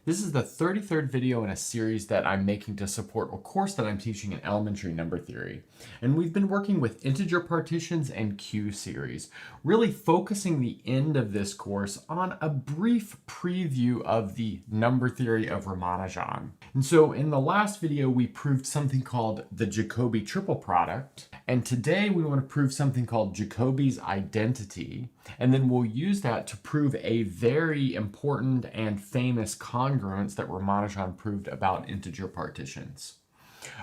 This is the 33rd video in a series that I'm making to support a course that I'm teaching in elementary number theory. And we've been working with integer partitions and Q series, really focusing the end of this course on a brief preview of the number theory of Ramanujan. And so in the last video, we proved something called the Jacobi triple product. And today we want to prove something called Jacobi's identity. And then we'll use that to prove a very important and famous congruence that Ramanujan proved about integer partitions.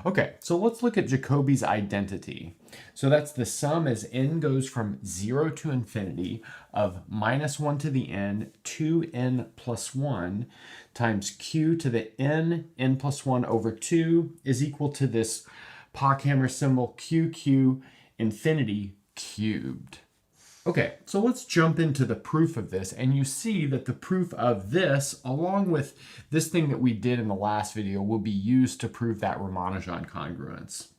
Okay, so let's look at Jacobi's identity. So that's the sum as n goes from 0 to infinity of minus 1 to the n, 2n plus 1 times q to the n plus 1 over 2 is equal to this Pockhammer symbol q infinity cubed. Okay, so let's jump into the proof of this, and you see that the proof of this, along with this thing that we did in the last video, will be used to prove that Ramanujan congruence.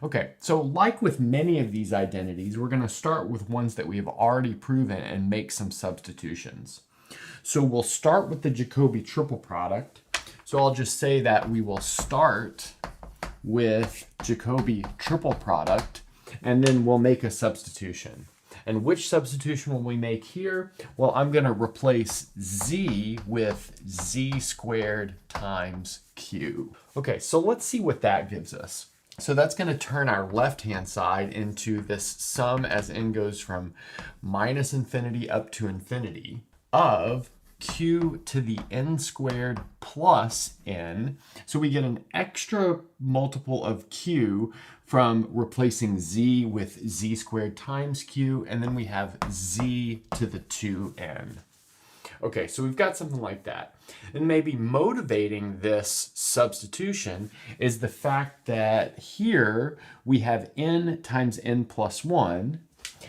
Okay, so like with many of these identities, we're going to start with ones that we have already proven and make some substitutions. So we'll start with the Jacobi triple product. So I'll just say that we will start with Jacobi triple product, and then we'll make a substitution. And which substitution will we make here? Well, I'm going to replace z with z squared times q. Okay, so let's see what that gives us. So that's going to turn our left-hand side into this sum as n goes from minus infinity up to infinity of q to the n squared plus n. So we get an extra multiple of q from replacing z with z squared times q, and then we have z to the 2n. Okay, so we've got something like that. And maybe motivating this substitution is the fact that here we have n times n plus 1,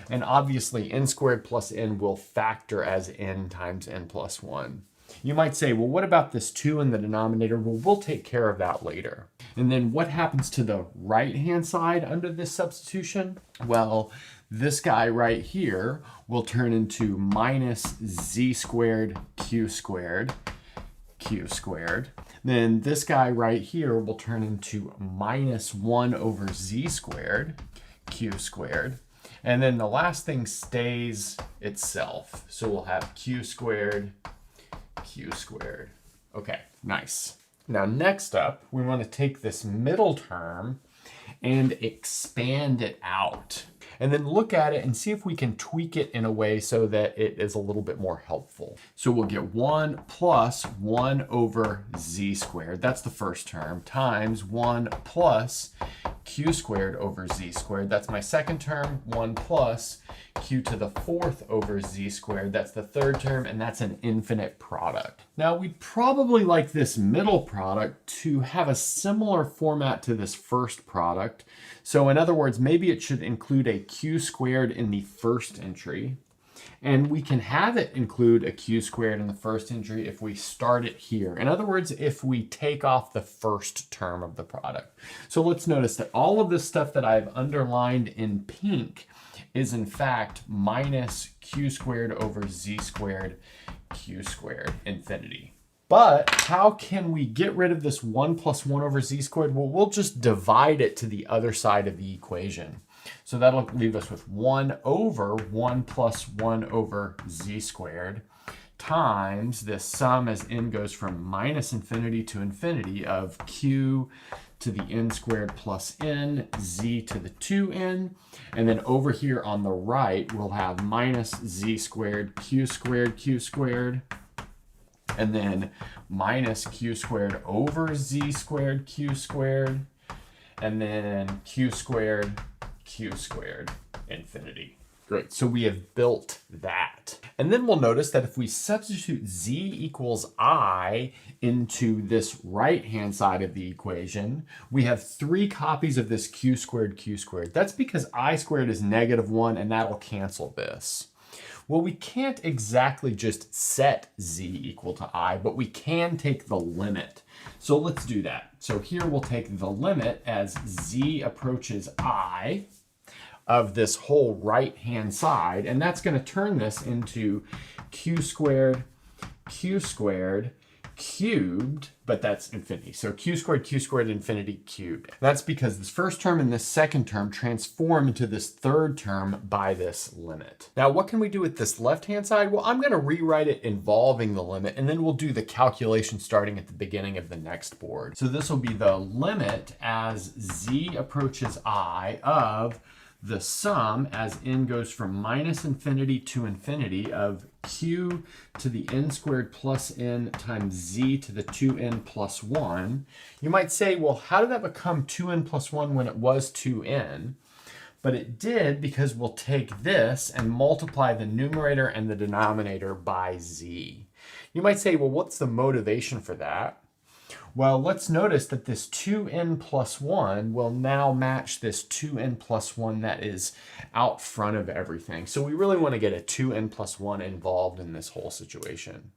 and obviously n squared plus n will factor as n times n plus 1. You might say, well, what about this 2 in the denominator? Well, we'll take care of that later. And then what happens to the right-hand side under this substitution? Well, this guy right here will turn into minus z squared, q squared. Then this guy right here will turn into minus 1 over z squared, q squared. And then the last thing stays itself. So we'll have q squared. Okay, nice. Now next up, we want to take this middle term and expand it out. And then look at it and see if we can tweak it in a way so that it is a little bit more helpful. So we'll get 1 plus 1 over z squared, that's the first term, times 1 plus q squared over z squared. That's my second term. 1 plus q to the 4th over z squared. That's the third term, and that's an infinite product. Now, we'd probably like this middle product to have a similar format to this first product. So in other words, maybe it should include a q squared in the first entry. And we can have it include a q squared in the first entry if we start it here. In other words, if we take off the first term of the product. So let's notice that all of this stuff that I've underlined in pink is in fact minus q squared over z squared, q squared, infinity. But how can we get rid of this 1 plus 1 over z squared? Well, we'll just divide it to the other side of the equation. So that'll leave us with 1 over 1 plus 1 over z squared times this sum as n goes from minus infinity to infinity of q to the n squared plus n, z to the 2n. And then over here on the right, we'll have minus z squared, q squared, and then minus q squared over z squared, q squared, and then q squared, infinity. Great, so we have built that. And then we'll notice that if we substitute z equals I into this right-hand side of the equation, we have 3 copies of this q squared. That's because I squared is -1, and that'll cancel this. Well, we can't exactly just set z equal to I, but we can take the limit. So let's do that. So here we'll take the limit as z approaches I of this whole right-hand side, and that's going to turn this into q squared, cubed, but that's infinity. So q squared, infinity cubed. That's because this first term and this second term transform into this third term by this limit. Now, what can we do with this left-hand side? Well, I'm going to rewrite it involving the limit, and then we'll do the calculation starting at the beginning of the next board. So this will be the limit as z approaches I of the sum as n goes from minus infinity to infinity of q to the n squared plus n times z to the 2n plus 1. You might say, well, how did that become 2n plus 1 when it was 2n? But it did because we'll take this and multiply the numerator and the denominator by z. You might say, well, what's the motivation for that? Well, let's notice that this 2n plus 1 will now match this 2n plus 1 that is out front of everything. So we really want to get a 2n plus 1 involved in this whole situation.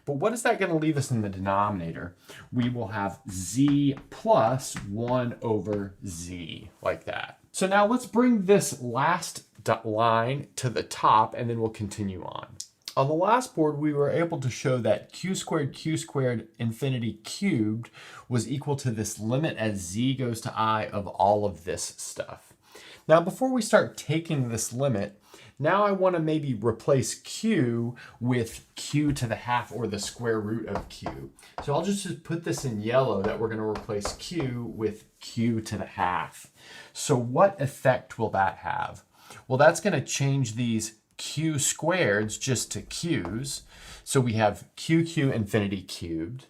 But what is that going to leave us in the denominator? We will have z plus 1 over z, like that. So now let's bring this last line to the top, and then we'll continue on. On the last board, we were able to show that q squared, infinity cubed was equal to this limit as z goes to I of all of this stuff. Now, before we start taking this limit, now I want to maybe replace q with q to the half or the square root of q. So I'll just put this in yellow that we're going to replace q with q to the half. So what effect will that have? Well, that's going to change these q squareds just to q's. So we have q infinity cubed.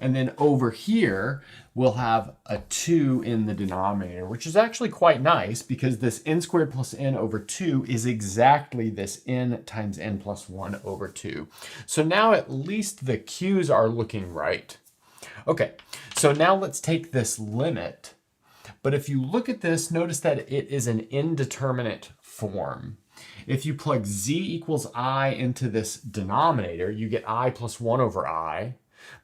And then over here, we'll have a 2 in the denominator, which is actually quite nice because this n squared plus n over 2 is exactly this n times n plus 1 over 2. So now at least the q's are looking right. Okay, so now let's take this limit. But if you look at this, notice that it is an indeterminate form. If you plug z equals I into this denominator, you get I plus 1 over I.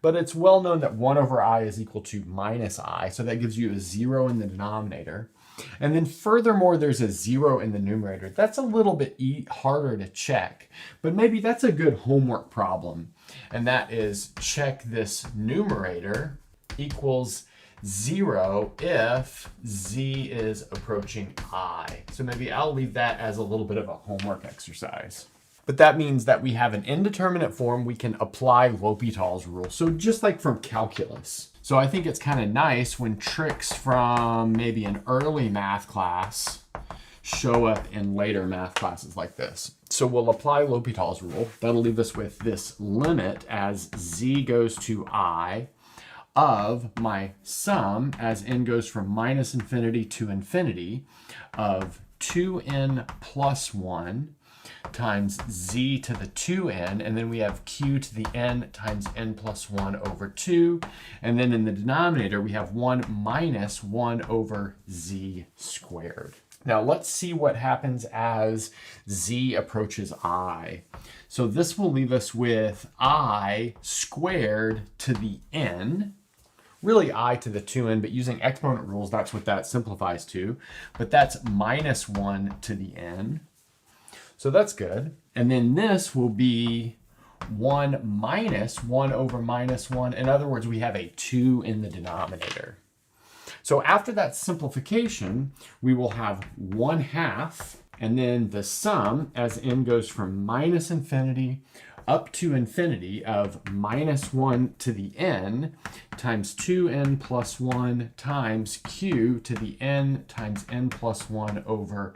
But it's well known that 1 over I is equal to minus I, so that gives you a 0 in the denominator. And then furthermore, there's a 0 in the numerator. That's a little bit harder to check, but maybe that's a good homework problem. And that is check this numerator equals 0 if z is approaching I. So maybe I'll leave that as a little bit of a homework exercise. But that means that we have an indeterminate form, we can apply L'Hopital's rule. So just like from calculus. So I think it's kind of nice when tricks from maybe an early math class show up in later math classes like this. So we'll apply L'Hopital's rule. That'll leave us with this limit as z goes to I of my sum as n goes from minus infinity to infinity of 2n plus 1 times z to the 2n, and then we have q to the n times n plus 1 over 2, and then in the denominator we have 1 minus 1 over z squared. Now let's see what happens as z approaches I. So this will leave us with I squared to the n, really I to the 2n, but using exponent rules, that's what that simplifies to. But that's minus 1 to the n. So that's good. And then this will be 1 minus 1 over minus 1. In other words, we have a 2 in the denominator. So after that simplification, we will have 1/2, and then the sum as n goes from minus infinity up to infinity of minus 1 to the n times 2n plus 1 times q to the n times n plus 1 over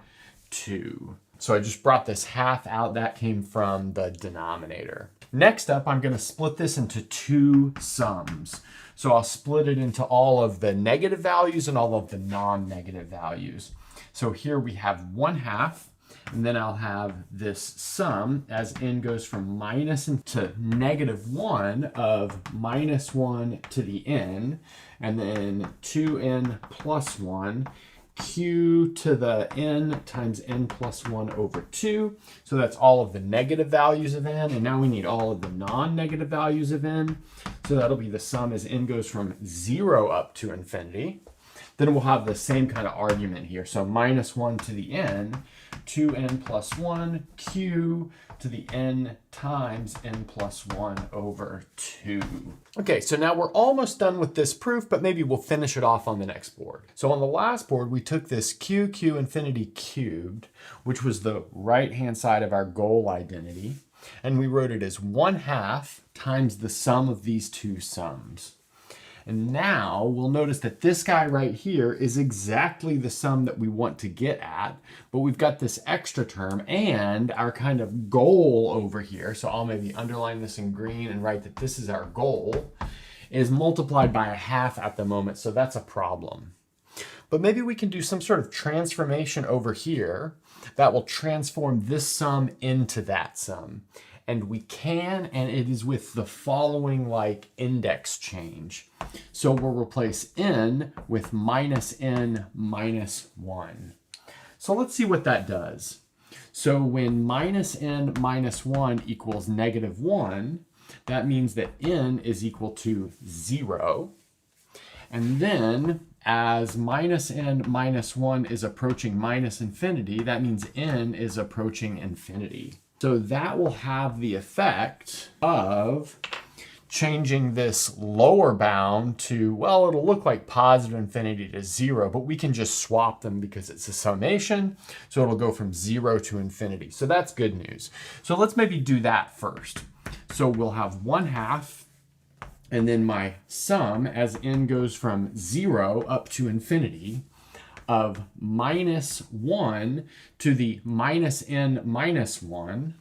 2. So I just brought this half out. That came from the denominator. Next up, I'm going to split this into two sums. So I'll split it into all of the negative values and all of the non-negative values. So here we have 1/2, and then I'll have this sum as n goes from minus to negative 1 of minus 1 to the n, and then 2n plus 1, q to the n times n plus 1 over 2. So that's all of the negative values of n, and now we need all of the non-negative values of n. So that'll be the sum as n goes from 0 up to infinity. then we'll have the same kind of argument here. So minus 1 to the n, 2n plus 1, q to the n times n plus 1 over 2. Okay, so now we're almost done with this proof, but maybe we'll finish it off on the next board. So on the last board, we took this q infinity cubed, which was the right-hand side of our goal identity, and we wrote it as 1/2 times the sum of these two sums. And now we'll notice that this guy right here is exactly the sum that we want to get at, but we've got this extra term and our kind of goal over here. So I'll maybe underline this in green and write that this is our goal, is multiplied by 1/2 at the moment. So that's a problem. But maybe we can do some sort of transformation over here that will transform this sum into that sum. And we can, and it is with the following like index change. So we'll replace n with minus n minus 1. So let's see what that does. So when minus n minus 1 equals -1, that means that n is equal to 0. And then as minus n minus 1 is approaching minus infinity, that means n is approaching infinity. So that will have the effect of changing this lower bound to, well, it'll look like positive infinity to 0, but we can just swap them because it's a summation. So it'll go from 0 to infinity. So that's good news. So let's maybe do that first. So we'll have 1/2, and then my sum as n goes from 0 up to infinity of minus 1 to the minus n minus 1.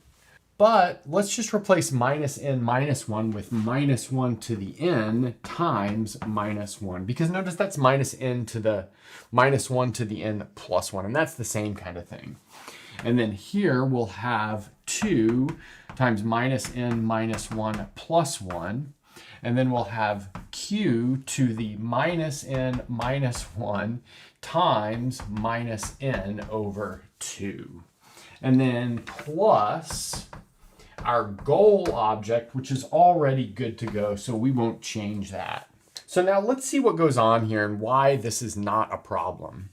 But let's just replace minus n minus 1 with minus 1 to the n times minus 1. Because notice that's minus n to the minus 1 to the n plus 1. And that's the same kind of thing. And then here we'll have 2 times minus n minus 1 plus 1. And then we'll have q to the minus n minus 1 times minus n over 2. And then plus our goal object, which is already good to go, so we won't change that. So now let's see what goes on here and why this is not a problem.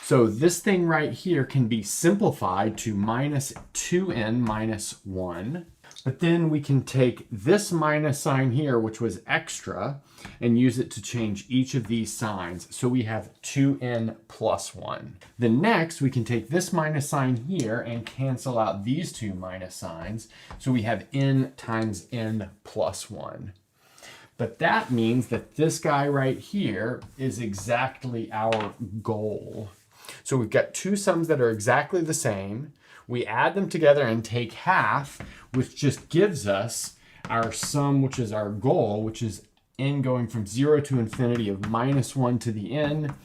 So this thing right here can be simplified to minus 2n minus 1. But then we can take this minus sign here, which was extra, and use it to change each of these signs. So we have 2n plus 1. Then next, we can take this minus sign here and cancel out these two minus signs. So we have n times n plus 1. But that means that this guy right here is exactly our goal. So we've got two sums that are exactly the same. We add them together and take half, which just gives us our sum, which is our goal, which is n going from 0 to infinity of minus 1 to the n,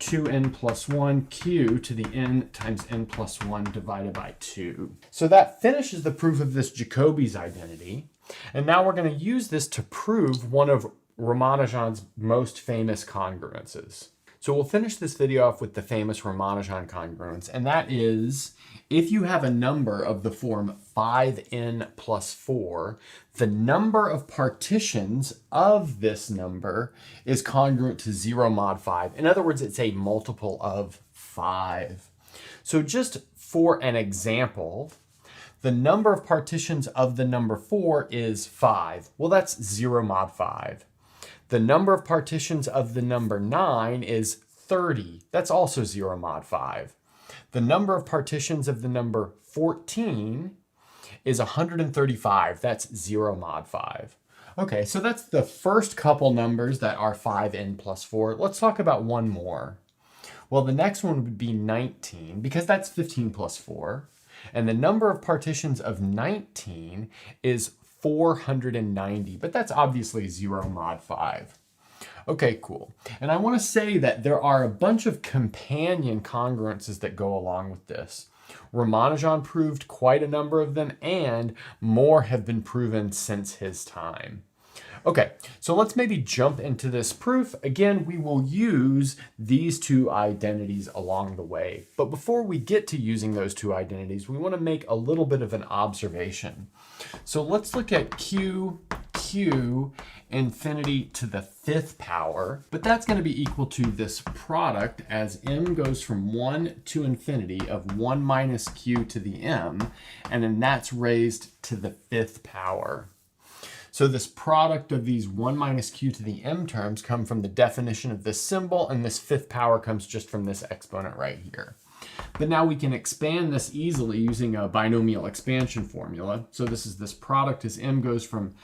2n plus 1, q to the n times n plus 1 divided by 2. So that finishes the proof of this Jacobi's identity. And now we're going to use this to prove one of Ramanujan's most famous congruences. So we'll finish this video off with the famous Ramanujan congruence, and that is if you have a number of the form 5n plus 4, the number of partitions of this number is congruent to 0 mod 5. In other words, it's a multiple of 5. So just for an example, the number of partitions of the number 4 is 5. Well, that's 0 mod 5. The number of partitions of the number 9 is 30. That's also 0 mod 5. The number of partitions of the number 14 is 135. That's 0 mod 5. Okay, so that's the first couple numbers that are 5n plus 4. Let's talk about one more. Well, the next one would be 19, because that's 15 plus 4. And the number of partitions of 19 is 490, but that's obviously 0 mod 5. Okay, cool. And I want to say that there are a bunch of companion congruences that go along with this. Ramanujan proved quite a number of them, and more have been proven since his time. Okay, so let's maybe jump into this proof. Again, we will use these two identities along the way. But before we get to using those two identities, we want to make a little bit of an observation. So let's look at Q q infinity to the 5th power, but that's going to be equal to this product as m goes from 1 to infinity of 1 minus q to the m, and then that's raised to the 5th power. So this product of these 1 minus q to the m terms come from the definition of this symbol, and this 5th power comes just from this exponent right here. But now we can expand this easily using a binomial expansion formula. So this product as m goes from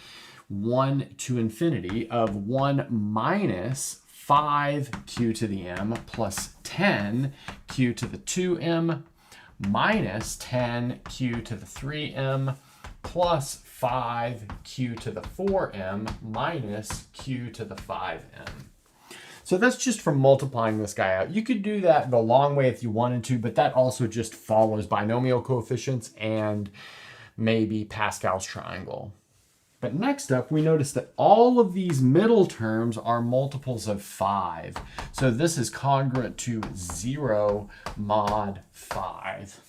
1 to infinity of 1 minus 5q to the m plus 10q to the 2m minus 10q to the 3m plus 5q to the 4m minus q to the 5m. So that's just from multiplying this guy out. You could do that the long way if you wanted to, but that also just follows binomial coefficients and maybe Pascal's triangle. But next up, we notice that all of these middle terms are multiples of 5. So this is congruent to 0 mod 5.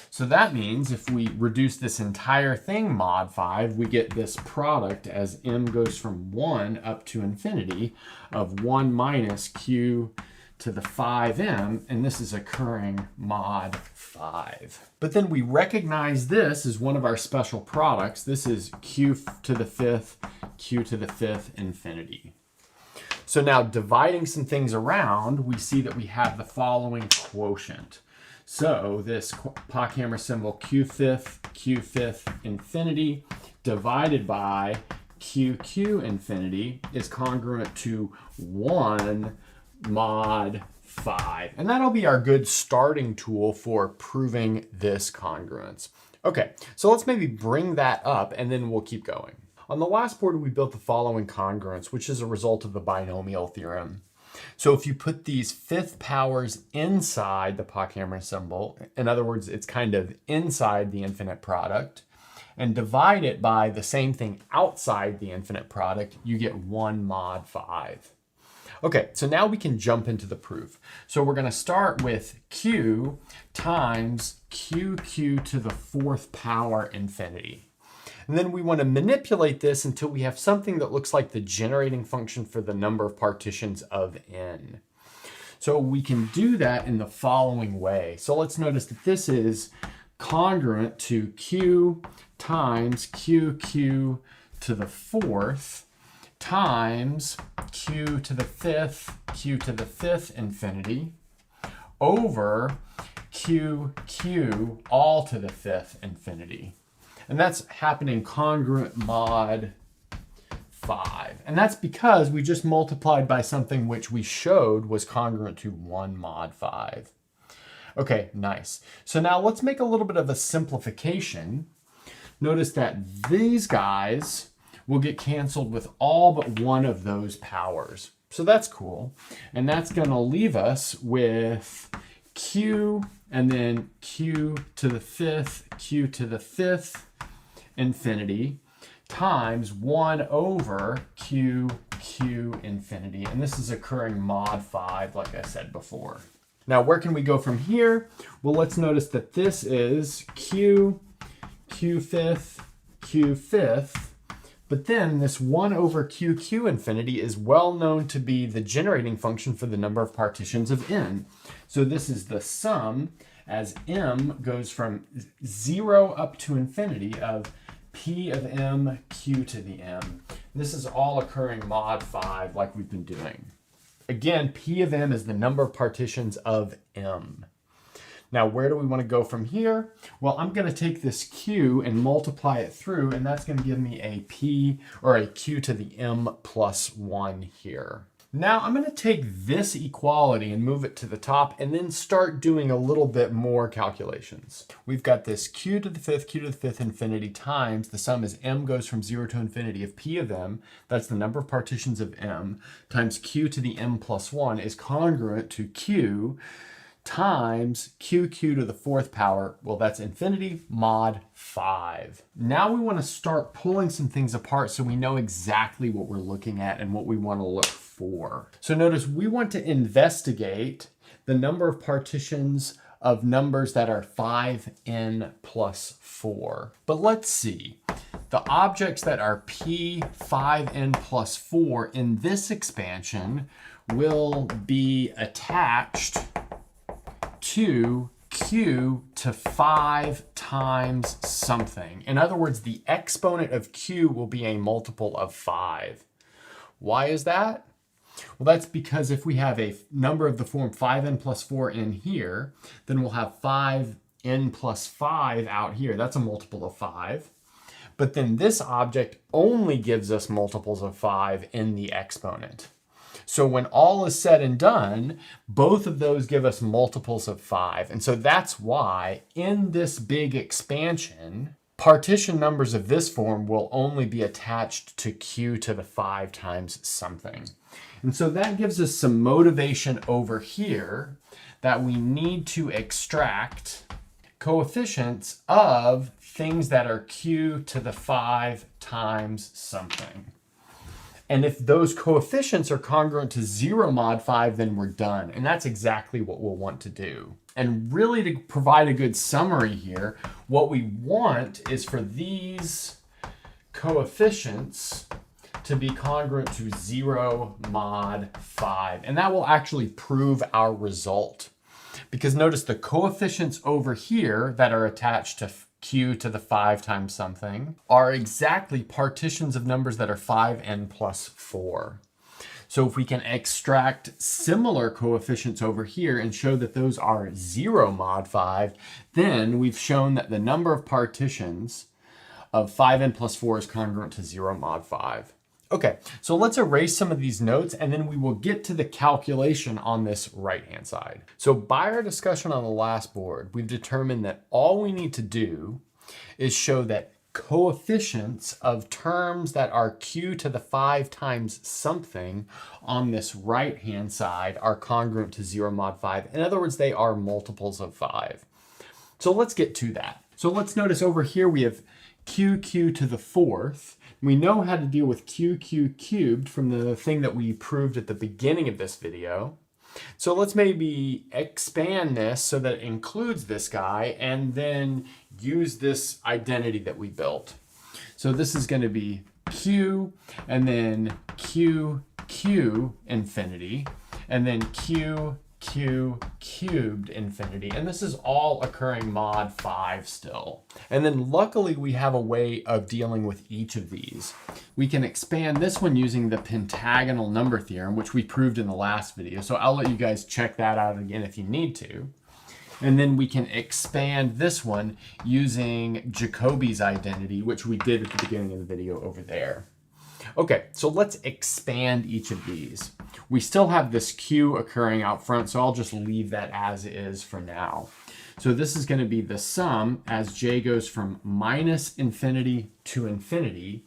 So that means if we reduce this entire thing mod 5, we get this product as m goes from 1 up to infinity of 1 minus q to the 5m, and this is occurring mod 5. But then we recognize this as one of our special products. This is q to the 5th, q to the 5th infinity. So now dividing some things around, we see that we have the following quotient. So this pockhammer symbol q5th infinity divided by qq infinity is congruent to 1 mod 5. And that'll be our good starting tool for proving this congruence. Okay, so let's maybe bring that up and then we'll keep going. On the last board, we built the following congruence, which is a result of the binomial theorem. So if you put these 5th powers inside the pockhammer symbol, in other words, it's kind of inside the infinite product, and divide it by the same thing outside the infinite product, you get 1 mod 5. Okay, so now we can jump into the proof. So we're going to start with q times qq to the 4th power infinity. And then we want to manipulate this until we have something that looks like the generating function for the number of partitions of n. So we can do that in the following way. So let's notice that this is congruent to q times qq to the 4th times q to the 5th infinity over qq all to the 5th infinity. And that's happening congruent mod 5. And that's because we just multiplied by something which we showed was congruent to 1 mod 5. Okay, nice. So now let's make a little bit of a simplification. Notice that these guys will get canceled with all but one of those powers. So that's cool. And that's going to leave us with q and then q to the 5th, q to the 5th infinity times 1 over qq infinity. And this is occurring mod 5, like I said before. Now, where can we go from here? Well, let's notice that this is q 5th, but then this 1 over qq infinity is well known to be the generating function for the number of partitions of n. So this is the sum as m goes from 0 up to infinity of p of m q to the m. This is all occurring mod 5 like we've been doing. Again, p of m is the number of partitions of m. Now, where do we want to go from here? Well, I'm going to take this q and multiply it through, and that's going to give me a p or a q to the m plus 1 here. Now, I'm going to take this equality and move it to the top and then start doing a little bit more calculations. We've got this q to the 5th infinity times the sum as m goes from 0 to infinity of p of m, that's the number of partitions of m, times q to the m plus 1 is congruent to q times qq to the 4th power, well, that's infinity mod 5. Now we want to start pulling some things apart so we know exactly what we're looking at and what we want to look for. So notice we want to investigate the number of partitions of numbers that are 5n plus 4. But let's see. the objects that are p5n plus 4 in this expansion will be attached to q to 5 times something. In other words, the exponent of q will be a multiple of 5. Why is that? Well, that's because if we have a number of the form 5n plus 4 in here, then we'll have 5n plus 5 out here. That's a multiple of 5. But then this object only gives us multiples of 5 in the exponent. So when all is said and done, both of those give us multiples of 5. And so that's why in this big expansion, partition numbers of this form will only be attached to q to the 5 times something. And so that gives us some motivation over here that we need to extract coefficients of things that are q to the 5 times something. And if those coefficients are congruent to 0 mod 5, then we're done. And that's exactly what we'll want to do. And really, to provide a good summary here, what we want is for these coefficients to be congruent to 0 mod 5. And that will actually prove our result. Because notice the coefficients over here that are attached to q to the 5 times something are exactly partitions of numbers that are 5n plus 4. So if we can extract similar coefficients over here and show that those are 0 mod 5, then we've shown that the number of partitions of 5n plus 4 is congruent to 0 mod 5. Okay, so let's erase some of these notes and then we will get to the calculation on this right-hand side. So by our discussion on the last board, we've determined that all we need to do is show that coefficients of terms that are q to the 5 times something on this right-hand side are congruent to 0 mod 5. In other words, they are multiples of 5. So let's get to that. So let's notice over here we have q to the 4th. We know how to deal with q cubed from the thing that we proved at the beginning of this video. So let's maybe expand this so that it includes this guy and then use this identity that we built. So this is going to be q and then q infinity and then q cubed infinity. And this is all occurring mod 5 still. And then luckily we have a way of dealing with each of these. We can expand this one using the pentagonal number theorem, which we proved in the last video. So I'll let you guys check that out again if you need to. And then we can expand this one using Jacobi's identity, which we did at the beginning of the video over there. Okay, so let's expand each of these. We still have this q occurring out front, so I'll just leave that as is for now. So this is going to be the sum as j goes from minus infinity to infinity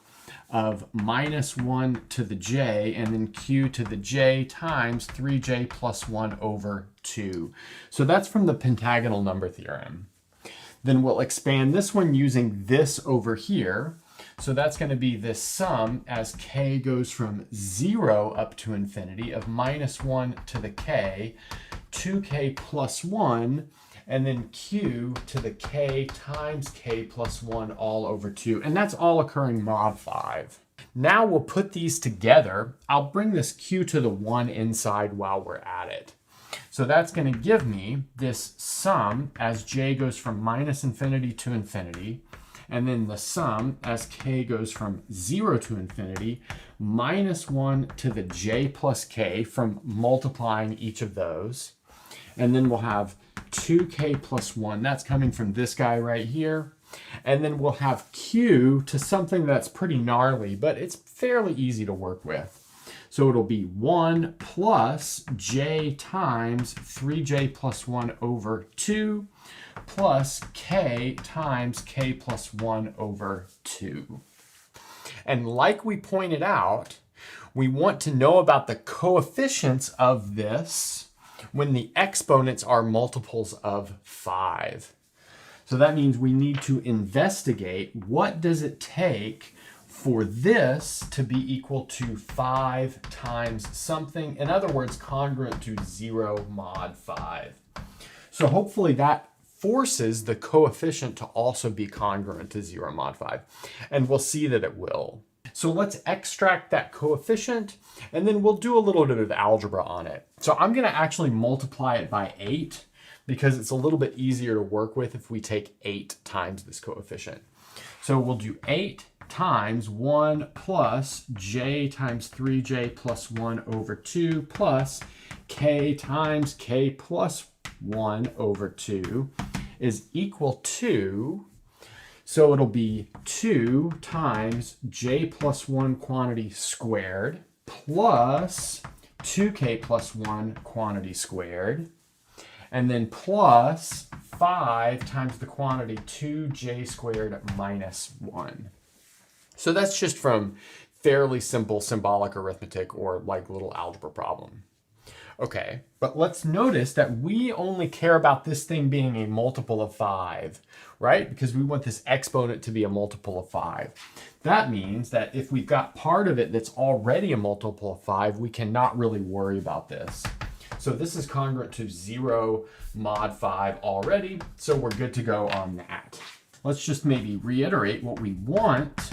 of minus 1 to the j and then q to the j times 3j plus 1 over 2. So that's from the pentagonal number theorem. Then we'll expand this one using this over here. So that's going to be this sum as k goes from 0 up to infinity of minus 1 to the k, 2k plus 1, and then q to the k times k plus 1 all over 2. And that's all occurring mod 5. Now we'll put these together. I'll bring this q to the 1 inside while we're at it. So that's going to give me this sum as j goes from minus infinity to infinity. And then the sum as k goes from 0 to infinity, minus 1 to the j plus k from multiplying each of those. And then we'll have 2k plus 1. That's coming from this guy right here. And then we'll have q to something that's pretty gnarly, but it's fairly easy to work with. So it'll be 1 plus j times 3j plus 1 over 2 plus k times k plus 1 over 2. And like we pointed out, we want to know about the coefficients of this when the exponents are multiples of 5. So that means we need to investigate what does it take for this to be equal to 5 times something. In other words, congruent to 0 mod 5. So hopefully that forces the coefficient to also be congruent to 0 mod 5. And we'll see that it will. So let's extract that coefficient, and then we'll do a little bit of algebra on it. So I'm going to actually multiply it by 8 because it's a little bit easier to work with if we take 8 times this coefficient. So we'll do 8 times 1 plus j times 3j plus 1 over 2 plus k times k plus 1 over 2 is equal to, so it'll be 2 times j plus 1 quantity squared plus 2k plus 1 quantity squared, and then plus 5 times the quantity 2j squared minus 1. So that's just from fairly simple symbolic arithmetic or like little algebra problem. Okay, but let's notice that we only care about this thing being a multiple of 5, right? Because we want this exponent to be a multiple of 5. That means that if we've got part of it that's already a multiple of 5, we cannot really worry about this. So this is congruent to 0 mod 5 already, so we're good to go on that. Let's just maybe reiterate what we want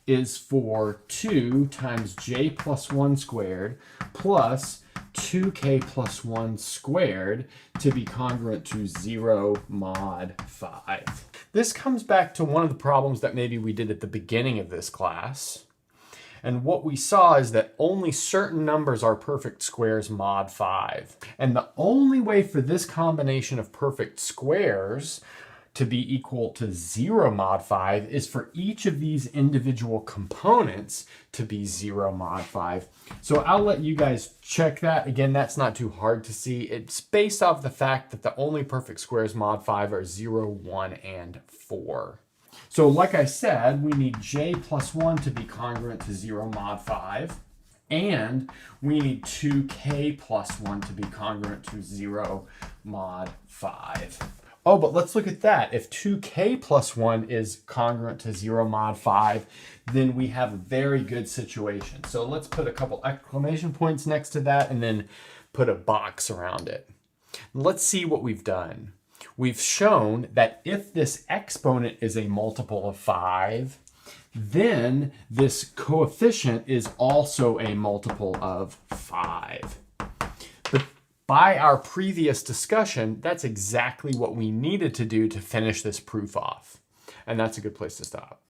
is for 2 times j plus 1 squared plus 2k plus 1 squared to be congruent to 0 mod 5. This comes back to one of the problems that maybe we did at the beginning of this class. And what we saw is that only certain numbers are perfect squares mod 5. And the only way for this combination of perfect squares to be equal to 0 mod 5 is for each of these individual components to be 0 mod 5. So I'll let you guys check that. Again, that's not too hard to see. It's based off the fact that the only perfect squares mod 5 are 0, 1, and 4. So like I said, we need j plus 1 to be congruent to 0 mod 5. And we need 2k plus 1 to be congruent to 0 mod 5. Oh, but let's look at that. If 2k plus 1 is congruent to 0 mod 5, then we have a very good situation. So let's put a couple exclamation points next to that and then put a box around it. Let's see what we've done. We've shown that if this exponent is a multiple of 5, then this coefficient is also a multiple of 5. But by our previous discussion, that's exactly what we needed to do to finish this proof off. And that's a good place to stop.